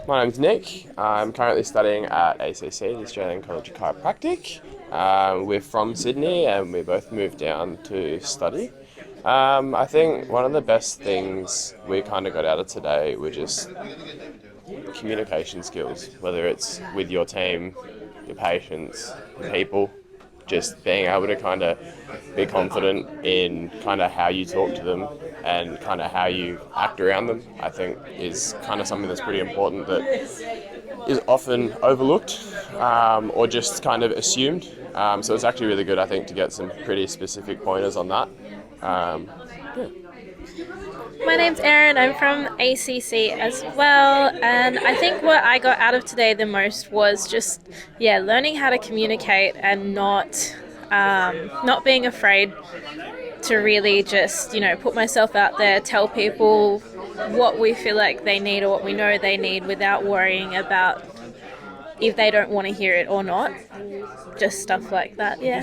My name's Nick. I'm currently studying at ACC, the Australian College of Chiropractic. We're from Sydney and we both moved down to study. I think one of the best things we kind of got out of today were just communication skills, whether it's with your team, your patients, people, just being able to kind of be confident in kind of how you talk to them and kind of how you act around them, I think is kind of something that's pretty important that is often overlooked or just kind of assumed. So it's actually really good, I think, to get some pretty specific pointers on that. Yeah. My name's Erin. I'm from ACC as well, and I think what I got out of today the most was just learning how to communicate and not being afraid to really just put myself out there, tell people what we feel like they need or what we know they need without worrying about if they don't want to hear it or not. Just stuff like that. Yeah.